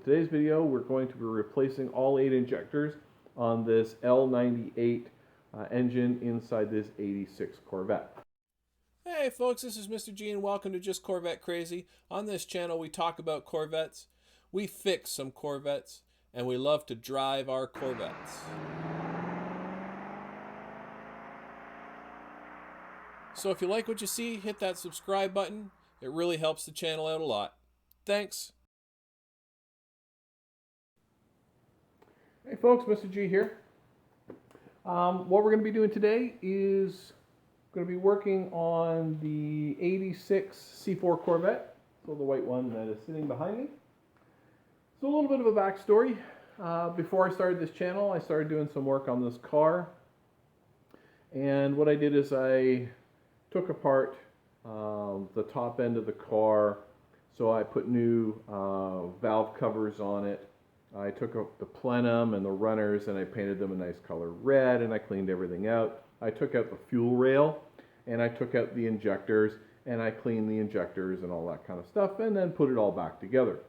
today's video, we're going to be replacing all 8 injectors on this L98 engine inside this 86 Corvette. Hey folks, this is Mr. G and welcome to Just Corvette Crazy. On this channel we talk about Corvettes, we fix some Corvettes, and we love to drive our Corvettes. So if you like what you see, hit that subscribe button. It really helps the channel out a lot. Thanks. Hey folks, Mr. G here. What we're going to be doing today is going to be working on the 86 C4 Corvette, so the white one that is sitting behind me. So a little bit of a backstory. Before I started this channel, I started doing some work on this car. And what I did is I took apart the top end of the car. So I put new valve covers on it. I took up the plenum and the runners and I painted them a nice color red, and I cleaned everything out. I took out the fuel rail and I took out the injectors and I cleaned the injectors and all that kind of stuff, and then put it all back together.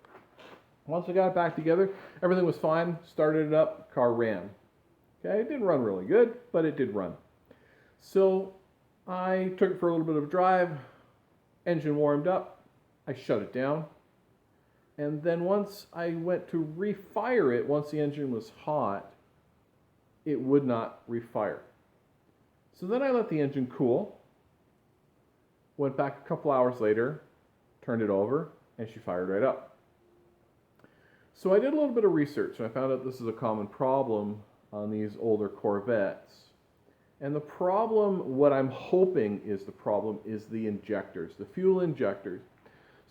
Once I got it back together, everything was fine. Started it up, car ran. Okay, it didn't run really good, but it did run. So I took it for a little bit of a drive, engine warmed up, I shut it down. And then once I went to refire it, once the engine was hot, it would not refire. So then I let the engine cool, went back a couple hours later, turned it over, and she fired right up. So I did a little bit of research, and I found out this is a common problem on these older Corvettes. And the problem, what I'm hoping is the problem, is the injectors, the fuel injectors.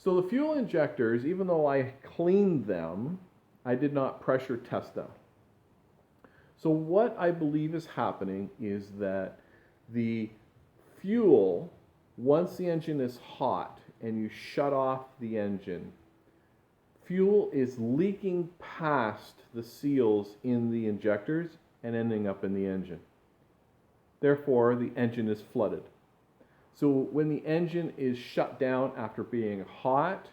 So the fuel injectors, even though I cleaned them, I did not pressure test them. So what I believe is happening is that the fuel, once the engine is hot and you shut off the engine, fuel is leaking past the seals in the injectors and ending up in the engine. Therefore, the engine is flooded. So when the engine is shut down after being hot,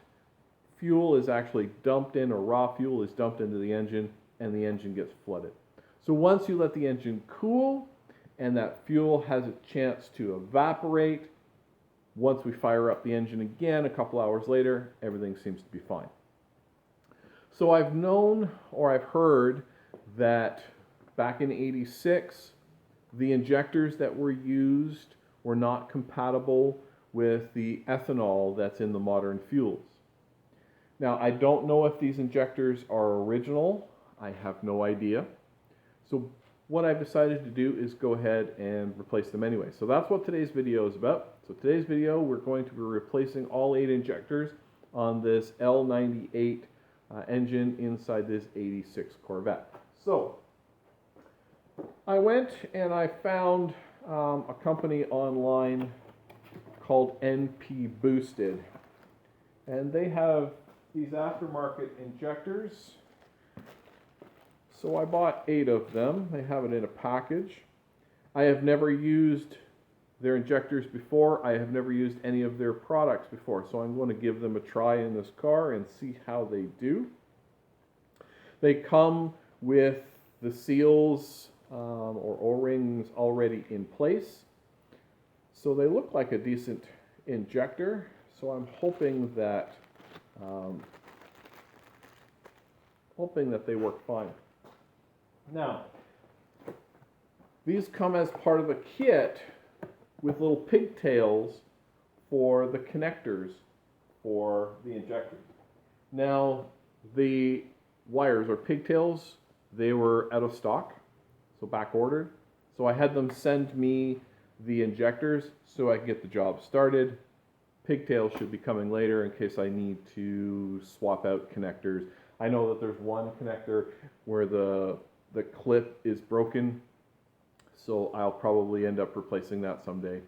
fuel is actually dumped in, or raw fuel is dumped into the engine, and the engine gets flooded. So once you let the engine cool and that fuel has a chance to evaporate, once we fire up the engine again a couple hours later, everything seems to be fine. So I've known, or I've heard, that back in '86, the injectors that were used were not compatible with the ethanol that's in the modern fuels. Now, I don't know if these injectors are original. I have no idea. So what I've decided to do is go ahead and replace them anyway. So that's what today's video is about. So today's video, we're going to be replacing all 8 injectors on this L98 engine inside this 86 Corvette. So I went and I found a company online called NP Boosted, and they have these aftermarket injectors. So I bought 8 of them. They have it in a package. I have never used their injectors before. I have never used any of their products before, so I'm going to give them a try in this car and see how they do. They come with the seals or O-rings already in place. So they look like a decent injector. So I'm hoping that they work fine. Now, these come as part of a kit with little pigtails for the connectors for the injectors. Now, the wires or pigtails, they were out of stock. So back ordered. So I had them send me the injectors so I can get the job started. Pigtails should be coming later in case I need to swap out connectors. I know that there's one connector where the clip is broken, so I'll probably end up replacing that someday.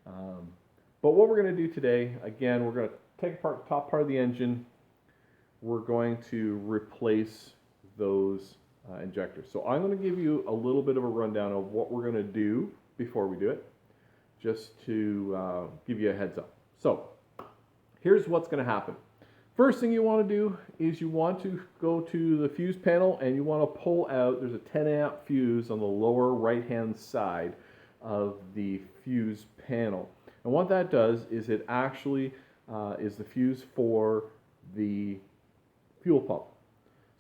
But what we're going to do today, again, we're going to take apart the top part of the engine. We're going to replace those injectors. So I'm going to give you a little bit of a rundown of what we're going to do before we do it, just to give you a heads up. So here's what's going to happen. First thing you want to do is you want to go to the fuse panel and you want to pull out, there's a 10 amp fuse on the lower right hand side of the fuse panel. And what that does is it actually is the fuse for the fuel pump.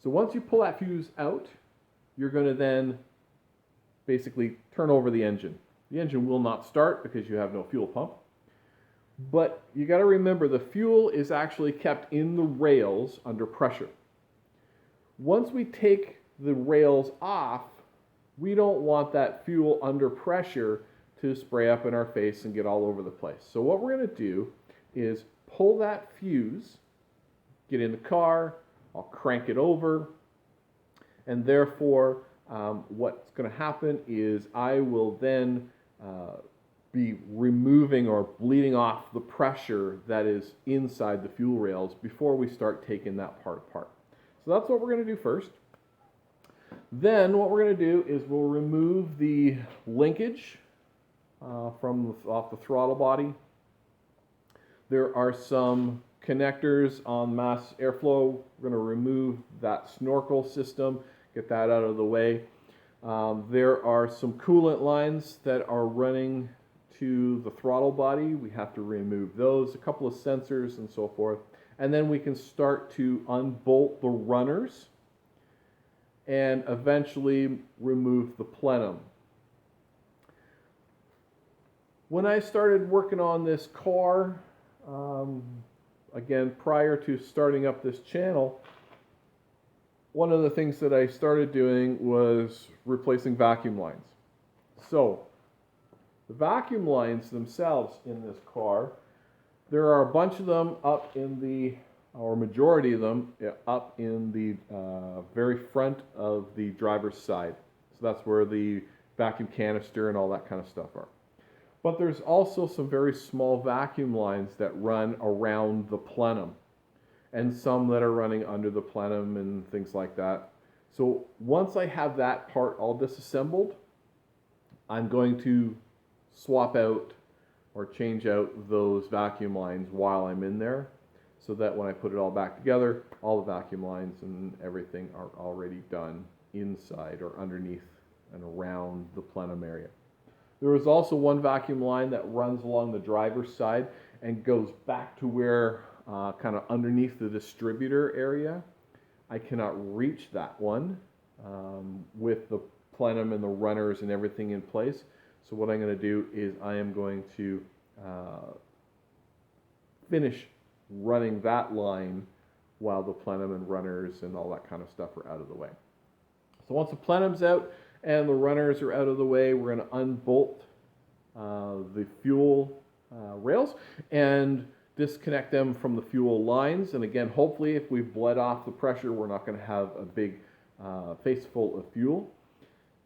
So once you pull that fuse out, you're going to then basically turn over the engine. The engine will not start because you have no fuel pump. But you got to remember the fuel is actually kept in the rails under pressure. Once we take the rails off, we don't want that fuel under pressure to spray up in our face and get all over the place. So what we're going to do is pull that fuse, get in the car, I'll crank it over, and therefore what's going to happen is I will then be removing or bleeding off the pressure that is inside the fuel rails before we start taking that part apart. So that's what we're going to do first. Then what we're going to do is we'll remove the linkage off the throttle body. There are some connectors on mass airflow. We're going to remove that snorkel system, get that out of the way. There are some coolant lines that are running to the throttle body. We have to remove those, a couple of sensors and so forth. And then we can start to unbolt the runners and eventually remove the plenum. When I started working on this car, again, prior to starting up this channel, one of the things that I started doing was replacing vacuum lines. So, the vacuum lines themselves in this car, there are a bunch of them up in the, or majority of them, up in the very front of the driver's side. So that's where the vacuum canister and all that kind of stuff are. But there's also some very small vacuum lines that run around the plenum, and some that are running under the plenum and things like that. So once I have that part all disassembled, I'm going to swap out or change out those vacuum lines while I'm in there, so that when I put it all back together, all the vacuum lines and everything are already done inside or underneath and around the plenum area. There is also one vacuum line that runs along the driver's side and goes back to where kind of underneath the distributor area. I cannot reach that one with the plenum and the runners and everything in place. So what I'm going to do is I am going to finish running that line while the plenum and runners and all that kind of stuff are out of the way. So once the plenum's out and the runners are out of the way, we're going to unbolt the fuel rails and disconnect them from the fuel lines. And again, hopefully if we've bled off the pressure, we're not going to have a big face full of fuel.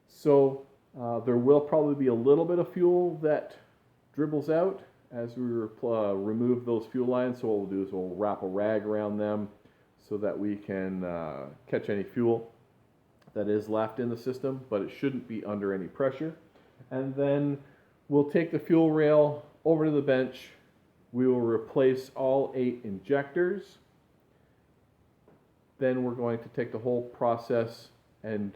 So there will probably be a little bit of fuel that dribbles out as we remove those fuel lines. So what we'll do is we'll wrap a rag around them so that we can catch any fuel that is left in the system, but it shouldn't be under any pressure. And then we'll take the fuel rail over to the bench. We will replace all 8 injectors. Then we're going to take the whole process and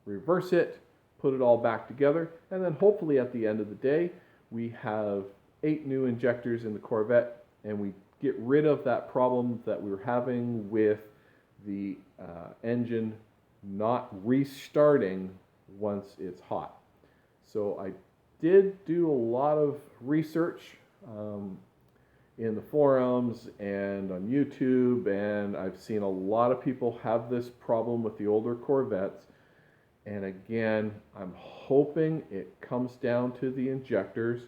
reverse it, put it all back together, and then hopefully at the end of the day, we have 8 new injectors in the Corvette, and we get rid of that problem that we were having with the engine not restarting once it's hot. So I did do a lot of research in the forums and on YouTube, and I've seen a lot of people have this problem with the older Corvettes. And again, I'm hoping it comes down to the injectors.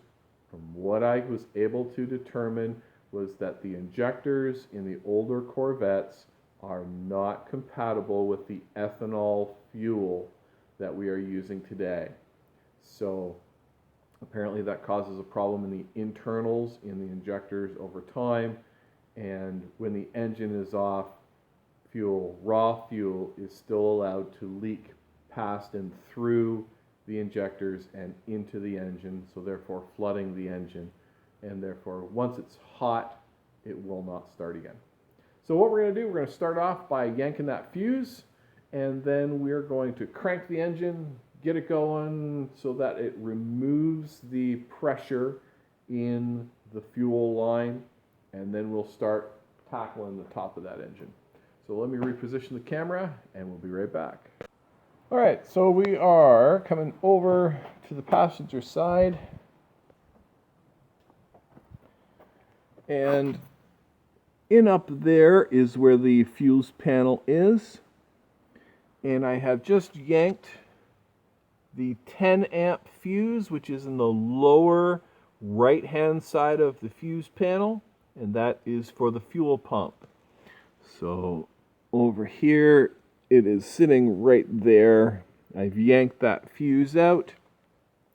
From what I was able to determine was that the injectors in the older Corvettes are not compatible with the ethanol fuel that we are using today. So apparently that causes a problem in the internals in the injectors over time, and when the engine is off, raw fuel is still allowed to leak past and through the injectors and into the engine, so therefore flooding the engine, and therefore once it's hot, it will not start again. So what we're going to do, we're going to start off by yanking that fuse, and then we're going to crank the engine, get it going so that it removes the pressure in the fuel line, and then we'll start tackling the top of that engine. So let me reposition the camera and we'll be right back. All right, so we are coming over to the passenger side, and in up there is where the fuse panel is, and I have just yanked the 10 amp fuse, which is in the lower right hand side of the fuse panel, and that is for the fuel pump. So over here it is sitting right there. I've yanked that fuse out,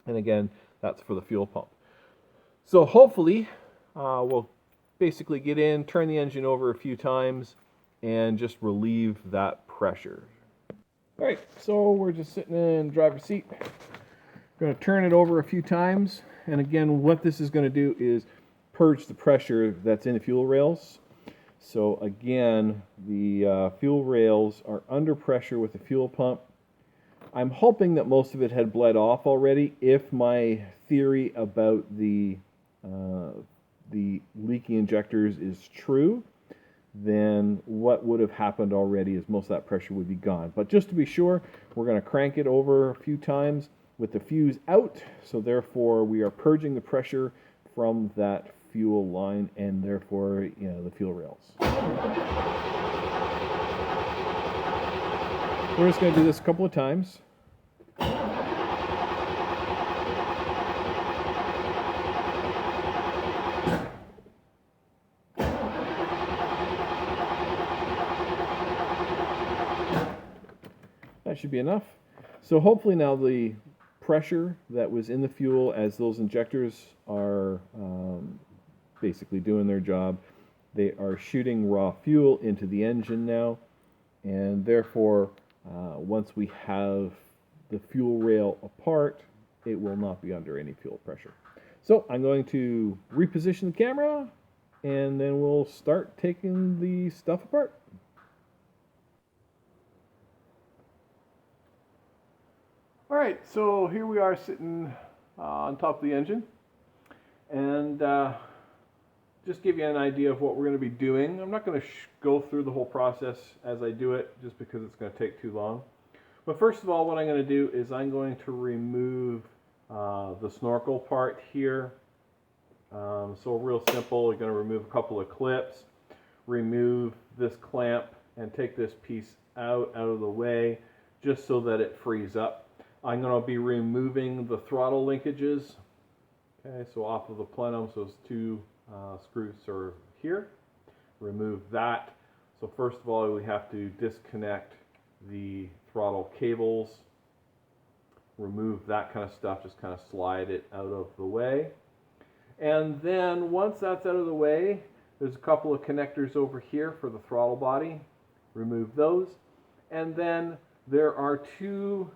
and again, that's for the fuel pump. So hopefully we'll basically get in, turn the engine over a few times, and just relieve that pressure. All right, so we're just sitting in driver's seat. Going to turn it over a few times, and again, what this is going to do is purge the pressure that's in the fuel rails. So again, the fuel rails are under pressure with the fuel pump. I'm hoping that most of it had bled off already. If my theory about the leaky injectors is true, then what would have happened already is most of that pressure would be gone. But just to be sure, we're going to crank it over a few times with the fuse out, so therefore we are purging the pressure from that fuel line and therefore, you know, the fuel rails. We're just going to do this a couple of times. That should be enough. So hopefully now the pressure that was in the fuel as those injectors are basically doing their job, they are shooting raw fuel into the engine now, and therefore once we have the fuel rail apart, it will not be under any fuel pressure. So I'm going to reposition the camera, and then we'll start taking the stuff apart. All right, so here we are sitting on top of the engine, and just give you an idea of what we're going to be doing. I'm not going to go through the whole process as I do it, just because it's going to take too long. But first of all, what I'm going to do is I'm going to remove the snorkel part here. So real simple, we're going to remove a couple of clips, remove this clamp, and take this piece out of the way, just so that it frees up. I'm going to be removing the throttle linkages, okay, so off of the plenum, so those two screws are here. Remove that. So first of all, we have to disconnect the throttle cables, remove that kind of stuff, just kind of slide it out of the way. And then once that's out of the way, there's a couple of connectors over here for the throttle body. Remove those. And then there are two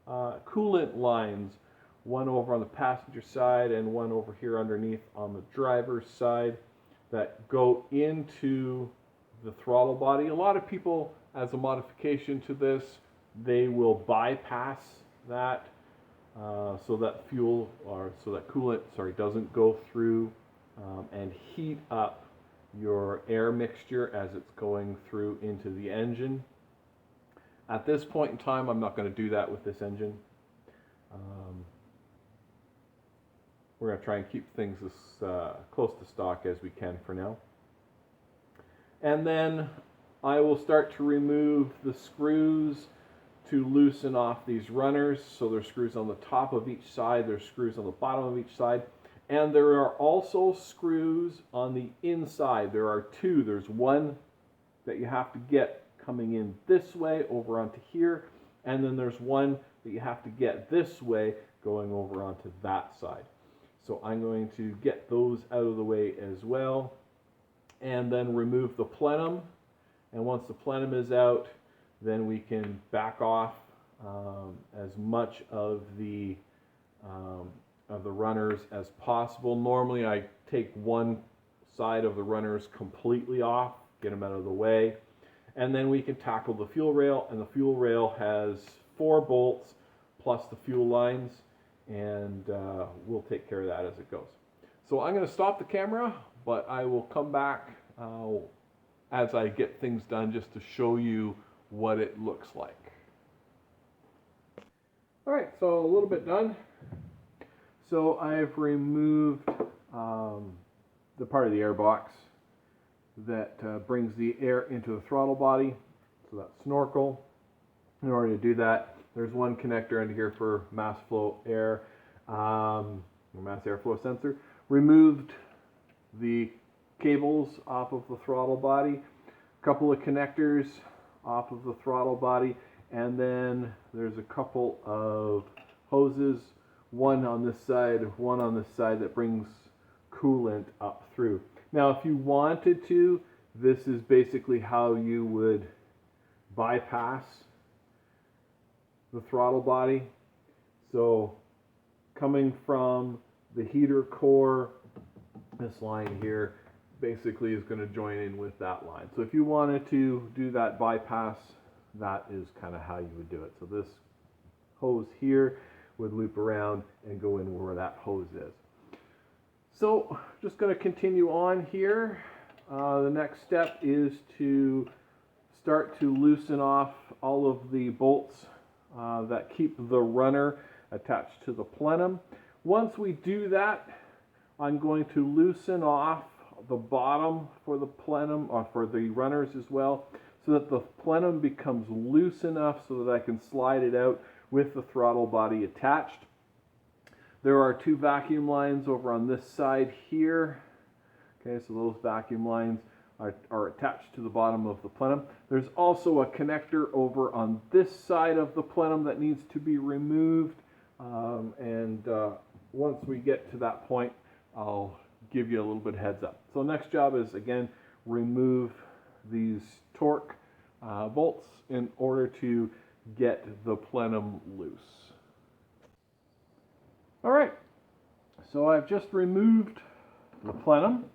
coolant lines, one over on the passenger side and one over here underneath on the driver's side, that go into the throttle body. A lot of people, as a modification to this, they will bypass that so that fuel, or so that coolant, doesn't go through and heat up your air mixture as it's going through into the engine. At this point in time, I'm not going to do that with this engine. We're going to try and keep things as close to stock as we can for now. And then I will start to remove the screws to loosen off these runners. So there's screws on the top of each side, there's screws on the bottom of each side, and there are also screws on the inside. There are two. There's one that you have to get coming in this way over onto here, and then there's one that you have to get this way going over onto that side. So I'm going to get those out of the way as well, and then remove the plenum. And once the plenum is out, then we can back off as much of the runners as possible. Normally I take one side of the runners completely off get them out of the way. And then we can tackle the fuel rail, and the fuel rail has 4 bolts plus the fuel lines, and we'll take care of that as it goes. So I'm going to stop the camera, but I will come back as I get things done just to show you what it looks like. All right, so a little bit done. So I've removed the part of the air box that brings the air into the throttle body, so that snorkel. In order to do that, there's one connector under here for mass flow air, mass airflow sensor. Removed the cables off of the throttle body, a couple of connectors off of the throttle body, and then there's a couple of hoses, one on this side, one on this side, that brings coolant up through. Now, if you wanted to, this is basically how you would bypass the throttle body. So coming from the heater core, this line here basically is going to join in with that line. So if you wanted to do that bypass, that is kind of how you would do it. So this hose here would loop around and go in where that hose is. So just going to continue on here. The next step is to start to loosen off all of the bolts that keep the runner attached to the plenum. Once we do that, I'm going to loosen off the bottom for the plenum, or for the runners as well, so that the plenum becomes loose enough so that I can slide it out with the throttle body attached. There are 2 vacuum lines over on this side here. Okay, so those vacuum lines are attached to the bottom of the plenum. There's also a connector over on this side of the plenum that needs to be removed. Once we get to that point, I'll give you a little bit heads up. So next job is, again, remove these torque bolts in order to get the plenum loose. All right, so I've just removed the plenum.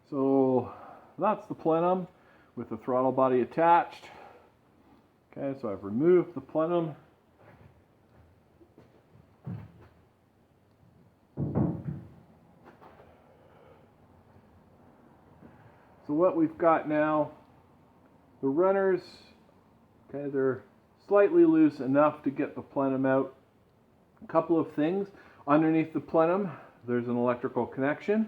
So that's the plenum with the throttle body attached. Okay, so I've removed the plenum. So what we've got now, the runners, okay, they're slightly loose enough to get the plenum out. A couple of things. Underneath the plenum, there's an electrical connection.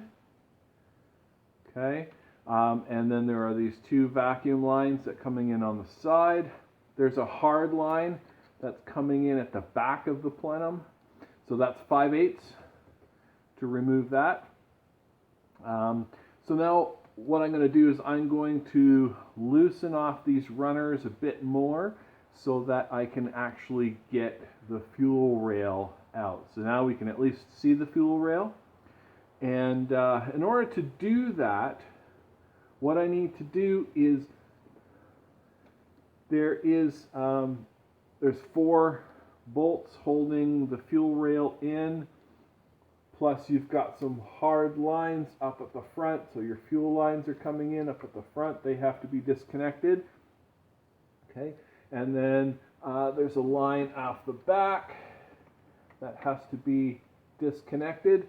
Okay, and then there are these 2 vacuum lines that are coming in on the side. There's a hard line that's coming in at the back of the plenum. So that's 5/8 to remove that. So now what I'm going to do is I'm going to loosen off these runners a bit more so that I can actually get the fuel rail out. So now we can at least see the fuel rail. And in order to do that, what I need to do is there's 4 bolts holding the fuel rail in, plus you've got some hard lines up at the front, so your fuel lines are coming in up at the front. They have to be disconnected. Okay, and then there's a line off the back that has to be disconnected,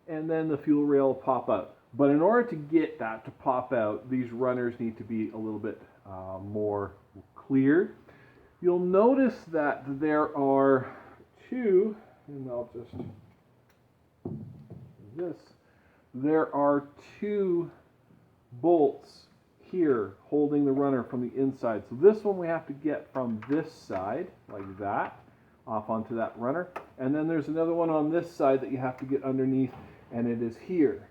and then the fuel rail will pop out. But in order to get that to pop out, these runners need to be a little bit more clear. You'll notice that there are 2, and I'll just do this. There are 2 bolts here holding the runner from the inside. So this one we have to get from this side, like that, off onto that runner. And then there's another one on this side that you have to get underneath, and it is here.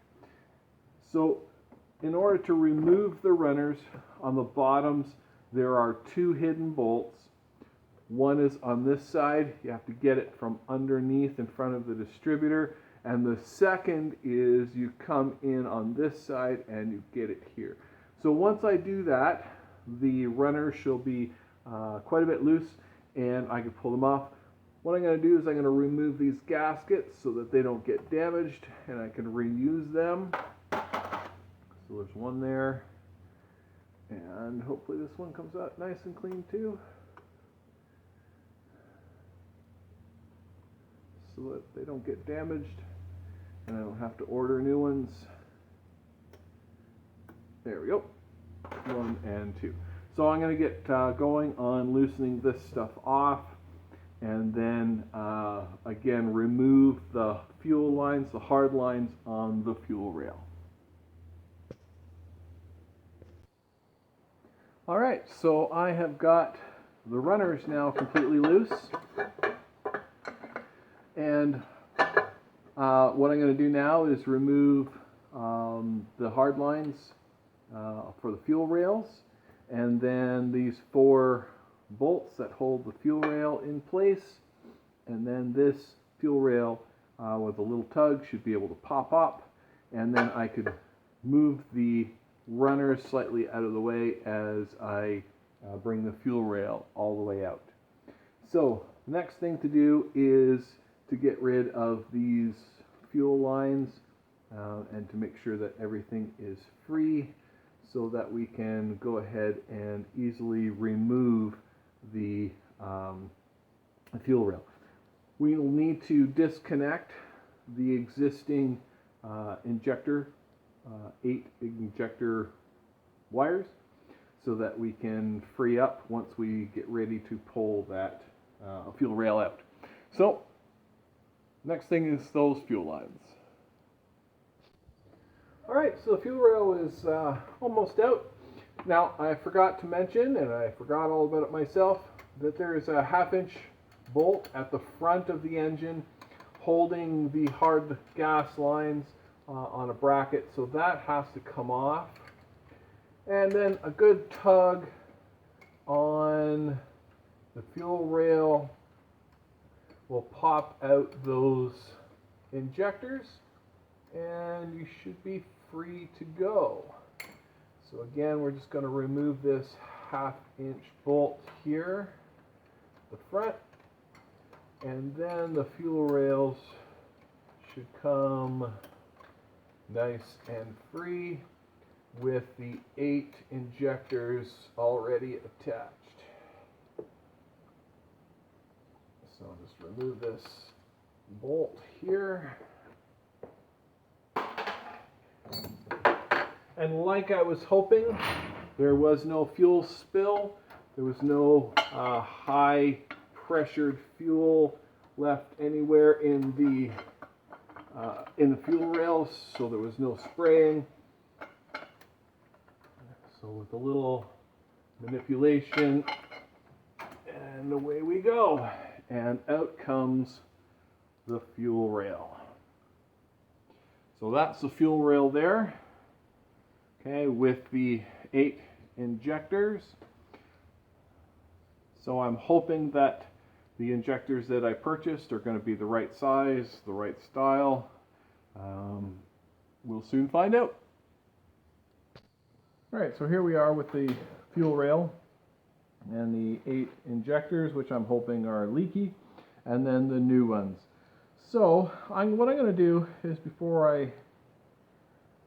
So in order to remove the runners on the bottoms, there are 2 hidden bolts. One is on this side. You have to get it from underneath in front of the distributor. And the second is you come in on this side and you get it here. So once I do that, the runner shall be quite a bit loose and I can pull them off. What I'm going to do is I'm going to remove these gaskets so that they don't get damaged and I can reuse them. So there's one there. And hopefully this one comes out nice and clean too, so that they don't get damaged and I don't have to order new ones. There we go. 1 and 2. So I'm going to get going on loosening this stuff off, and then again remove the fuel lines, the hard lines on the fuel rail. Alright, so I have got the runners now completely loose, and what I'm going to do now is remove the hard lines for the fuel rails, and then these 4 bolts that hold the fuel rail in place, and then this fuel rail with a little tug should be able to pop up, and then I could move the runners slightly out of the way as I bring the fuel rail all the way out. So the next thing to do is to get rid of these fuel lines and to make sure that everything is free, so that we can go ahead and easily remove the fuel rail. We will need to disconnect the existing injector, 8 injector wires, so that we can free up once we get ready to pull that fuel rail out. So next thing is those fuel lines. Alright, so the fuel rail is almost out. Now, I forgot to mention, and I forgot all about it myself, that there is a 1/2-inch bolt at the front of the engine holding the hard gas lines on a bracket, so that has to come off. And then a good tug on the fuel rail will pop out those injectors, and you should be free to go. So again, we're just going to remove this 1/2-inch bolt here, the front, and then the fuel rails should come nice and free with the 8 injectors already attached. So I'll just remove this bolt here. And like I was hoping, there was no fuel spill. There was no high pressured fuel left anywhere in the fuel rails, so there was no spraying. So with a little manipulation, and away we go. And out comes the fuel rail. So that's the fuel rail there. Okay, with the 8 injectors. So I'm hoping that the injectors that I purchased are going to be the right size, the right style. We'll soon find out. Alright, so here we are with the fuel rail and the 8 injectors, which I'm hoping are leaky, and then the new ones. So what I'm going to do is, before I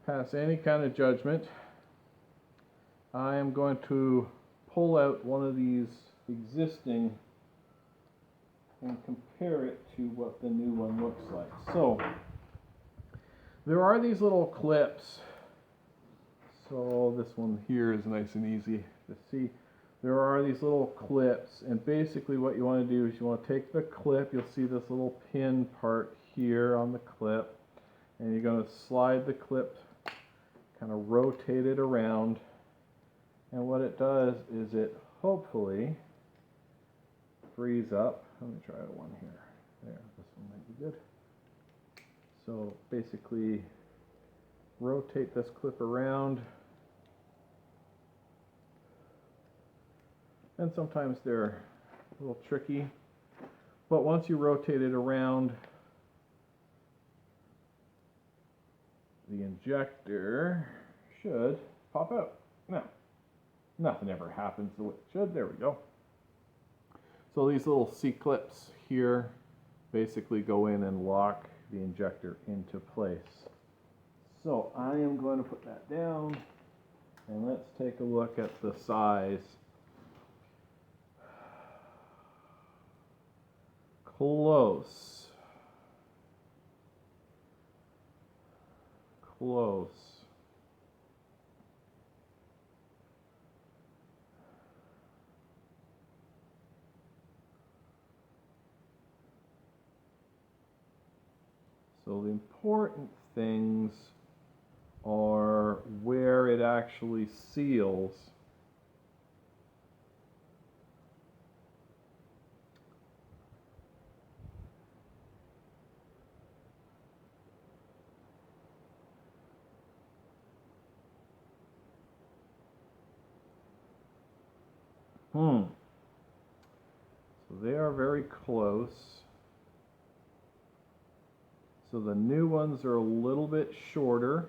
pass any kind of judgment, I am going to pull out one of these existing and compare it to what the new one looks like. So there are these little clips. So this one here is nice and easy to see. There are these little clips, and basically what you want to do is you want to take the clip. You'll see this little pin part here on the clip, and you're going to slide the clip, kind of rotate it around, and what it does is it hopefully frees up. Let me try one here. There, this one might be good. So basically rotate this clip around, and sometimes they're a little tricky, but once you rotate it around, the injector should pop out. Now, nothing ever happens the way it should. There we go. So these little C-clips here basically go in and lock the injector into place. So I am going to put that down, And let's take a look at the size. Close. Close. So the important things are where it actually seals. So they are very close. So the new ones are a little bit shorter.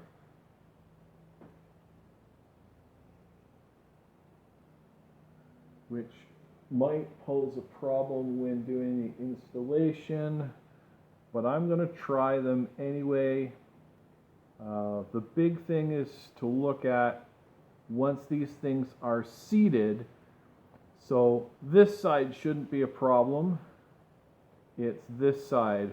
Which might pose a problem when doing the installation, but I'm going to try them anyway. The big thing is to look at once these things are seated. So this side shouldn't be a problem. It's this side.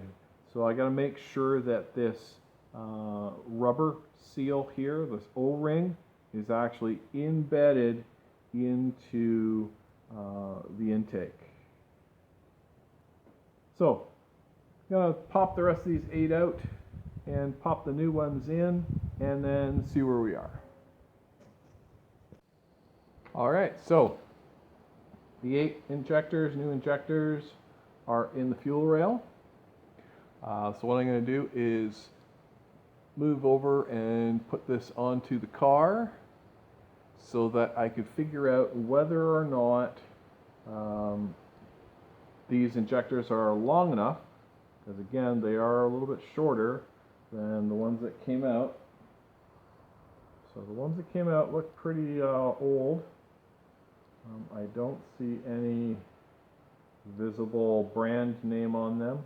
So I got to make sure that this rubber seal here, this O-ring, is actually embedded into the intake. So I'm going to pop the rest of these 8 out and pop the new ones in and then see where we are. All right, so the 8 injectors, new injectors, are in the fuel rail. So what I'm going to do is move over and put this onto the car so that I could figure out whether or not these injectors are long enough, because again they are a little bit shorter than the ones that came out. So the ones that came out look pretty old. I don't see any visible brand name on them.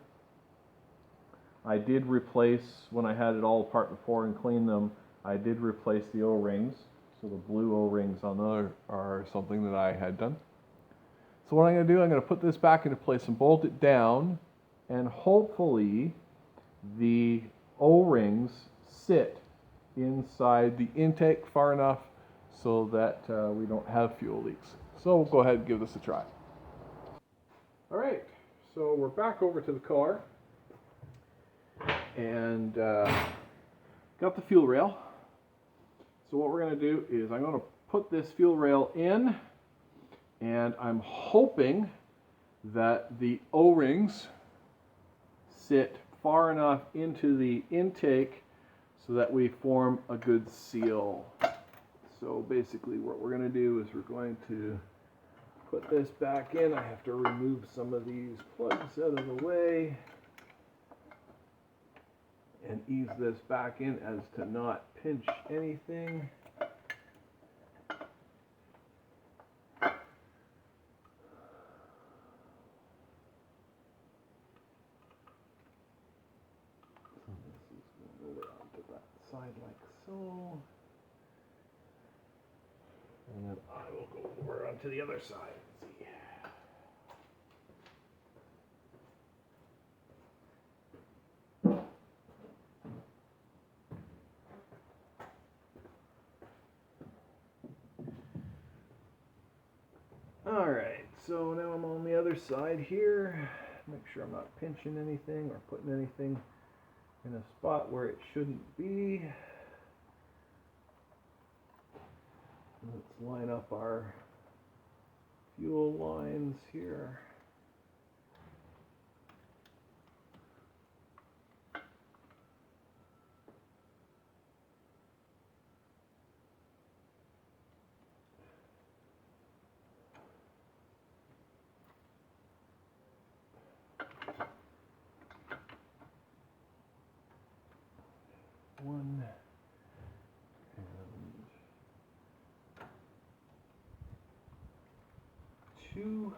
I did replace, when I had it all apart before and cleaned them, I did replace the O-rings. So the blue O-rings on there are something that I had done. So what I'm going to do, I'm going to put this back into place and bolt it down, and hopefully the O-rings sit inside the intake far enough so that we don't have fuel leaks. So we'll go ahead and give this a try. All right, so we're back over to the car and got the fuel rail. So what we're going to do is I'm going to put this fuel rail in, and I'm hoping that the O-rings sit far enough into the intake so that we form a good seal. So basically what we're going to do is we're going to put this back in. I have to remove some of these plugs out of the way and ease this back in as to not pinch anything. So this is going over onto that side like so. And then I will go over onto the other side and see. All right, so now I'm on the other side here. Make sure I'm not pinching anything or putting anything in a spot where it shouldn't be. Let's line up our fuel lines here. One and two.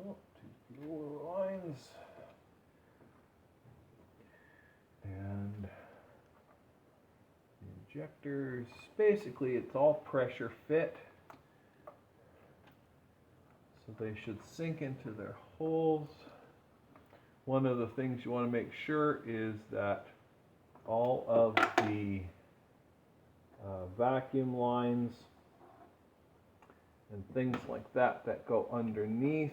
Oh, two fuel lines. Injectors, basically it's all pressure fit, so they should sink into their holes. One of the things you want to make sure is that all of the vacuum lines and things like that that go underneath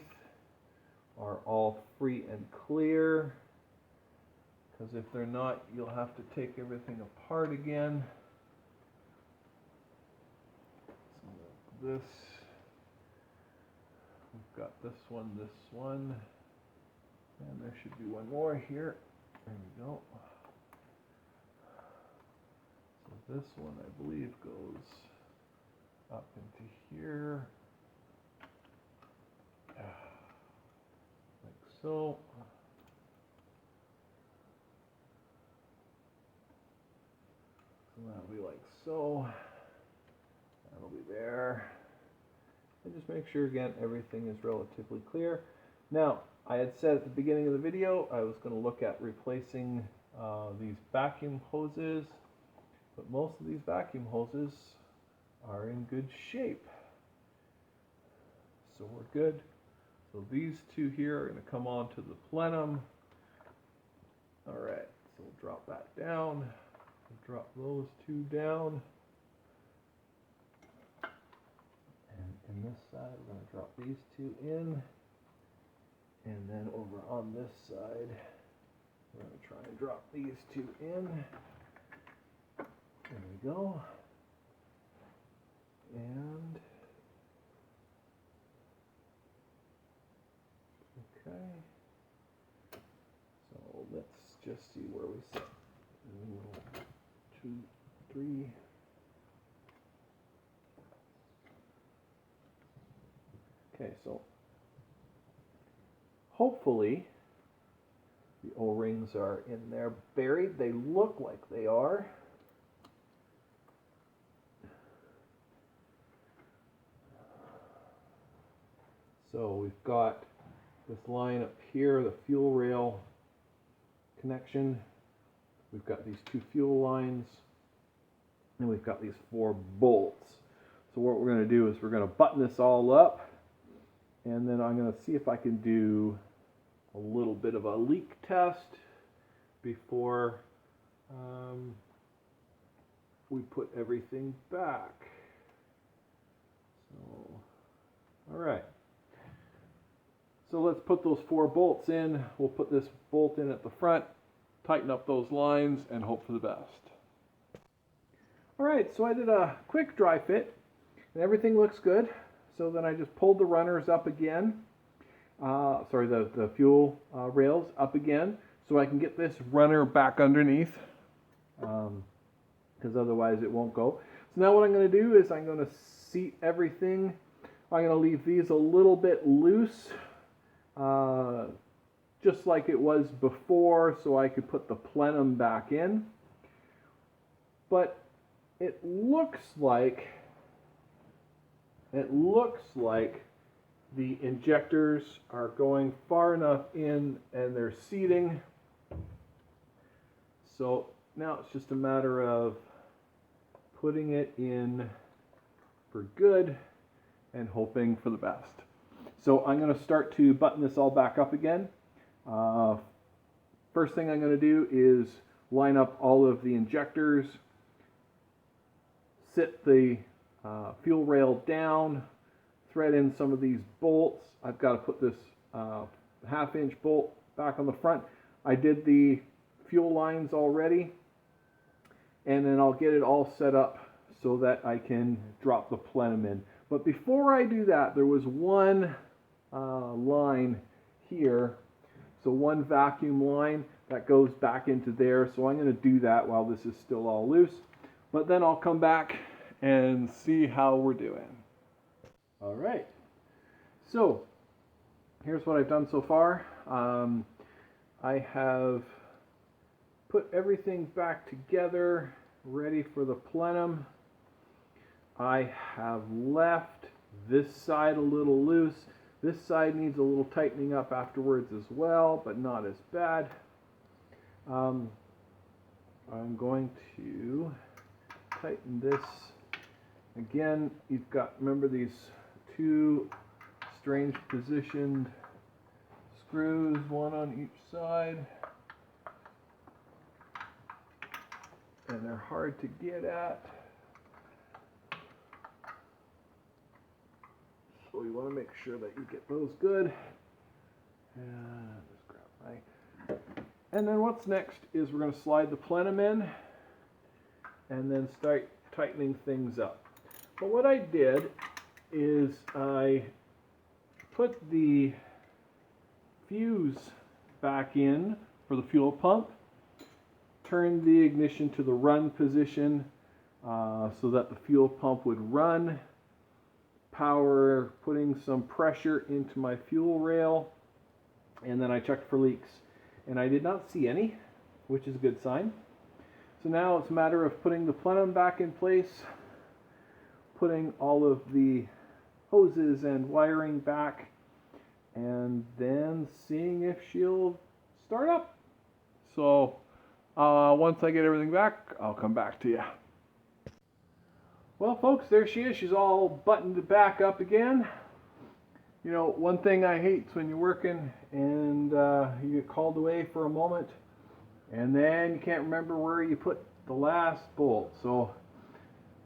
are all free and clear, because if they're not, you'll have to take everything apart again. This, we've got this one, and there should be one more here. There we go. So this one, I believe, goes up into here, like so. So that'll be like so. That'll be there. And just make sure, again, everything is relatively clear. Now, I had said at the beginning of the video I was going to look at replacing these vacuum hoses, but most of these vacuum hoses are in good shape. So we're good. So these two here are going to come onto the plenum. Alright, so we'll drop that down. We'll drop those two down. And this side, we're going to drop these two in. And then over on this side, we're going to try and drop these two in. There we go. And okay. So let's just see where we sit. 2, 3. Okay, so hopefully the O-rings are in there buried. They look like they are. So we've got this line up here, the fuel rail connection. We've got these two fuel lines, and we've got these 4 bolts. So what we're going to do is we're going to button this all up, and then I'm going to see if I can do a little bit of a leak test before we put everything back. So, all right. So let's put those 4 bolts in. We'll put this bolt in at the front, tighten up those lines, and hope for the best. All right, so I did a quick dry fit, and everything looks good. So then I just pulled the runners up again. The fuel rails up again, so I can get this runner back underneath, because otherwise it won't go. So now what I'm going to do is I'm going to seat everything. I'm going to leave these a little bit loose, just like it was before, so I could put the plenum back in. But it looks like the injectors are going far enough in and they're seating. So now it's just a matter of putting it in for good and hoping for the best. So I'm going to start to button this all back up again. First thing I'm going to do is line up all of the injectors, sit the fuel rail down, thread in some of these bolts. I've got to put this 1/2-inch bolt back on the front. I did the fuel lines already, and then I'll get it all set up so that I can drop the plenum in. But before I do that, there was one line here, so one vacuum line that goes back into there, so I'm going to do that while this is still all loose. But then I'll come back and see how we're doing. All right, so here's what I've done so far. I have put everything back together, ready for the plenum. I have left this side a little loose. This side needs a little tightening up afterwards as well, but not as bad. I'm going to tighten this. Again, you've got, remember these two strange positioned screws, one on each side. And they're hard to get at. So you want to make sure that you get those good. And just grab my. And then what's next is we're going to slide the plenum in and then start tightening things up. But what I did is I put the fuse back in for the fuel pump, turned the ignition to the run position so that the fuel pump would run, power, putting some pressure into my fuel rail, and then I checked for leaks. And I did not see any, which is a good sign. So now it's a matter of putting the plenum back in place, putting all of the hoses and wiring back, and then seeing if she'll start up. So once I get everything back, I'll come back to you. Well, folks, there she is. She's all buttoned back up again. You know, one thing I hate is when you're working and you get called away for a moment and then you can't remember where you put the last bolt. So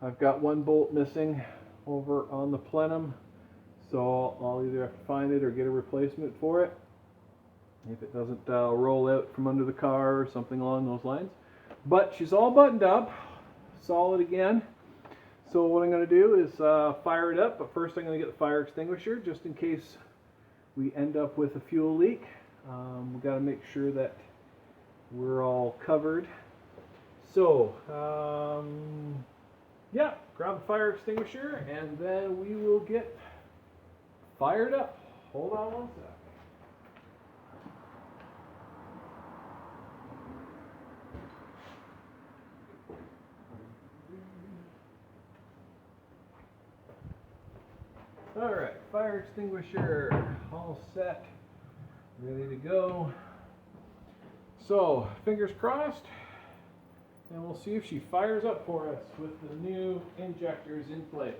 I've got one bolt missing over on the plenum, so I'll either have to find it or get a replacement for it if it doesn't roll out from under the car or something along those lines. But she's all buttoned up, solid again. So what I'm going to do is fire it up, but first I'm going to get the fire extinguisher just in case we end up with a fuel leak. We've got to make sure that we're all covered. So, yeah, grab the fire extinguisher and then we will get fired up. Hold on one sec. Alright, fire extinguisher all set, ready to go. So, fingers crossed, and we'll see if she fires up for us with the new injectors in place.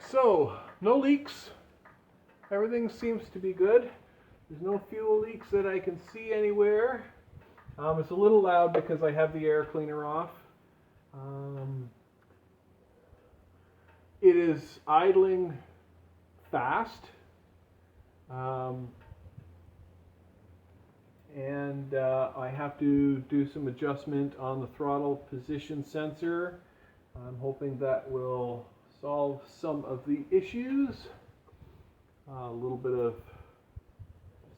So, no leaks. Everything seems to be good. There's no fuel leaks that I can see anywhere. It's a little loud because I have the air cleaner off. It is idling fast. And I have to do some adjustment on the throttle position sensor. I'm hoping that will solve some of the issues. A little bit of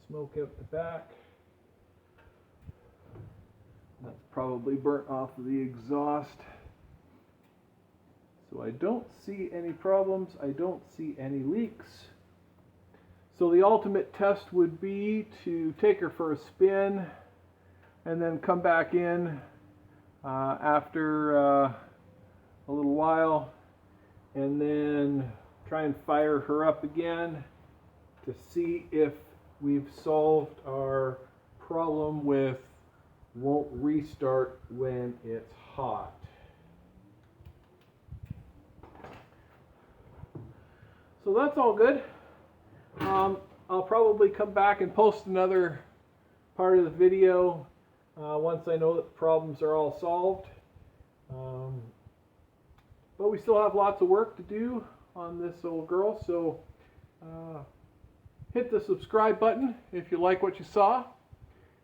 smoke out the back. That's probably burnt off of the exhaust. So I don't see any problems. I don't see any leaks. So the ultimate test would be to take her for a spin and then come back in after a little while and then try and fire her up again to see if we've solved our problem with won't restart when it's hot. So that's all good. I'll probably come back and post another part of the video once I know that the problems are all solved. But we still have lots of work to do on this old girl, so hit the subscribe button if you like what you saw,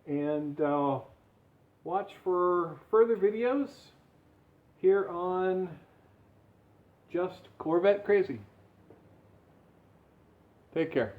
and watch for further videos here on Just Corvette Crazy. Take care.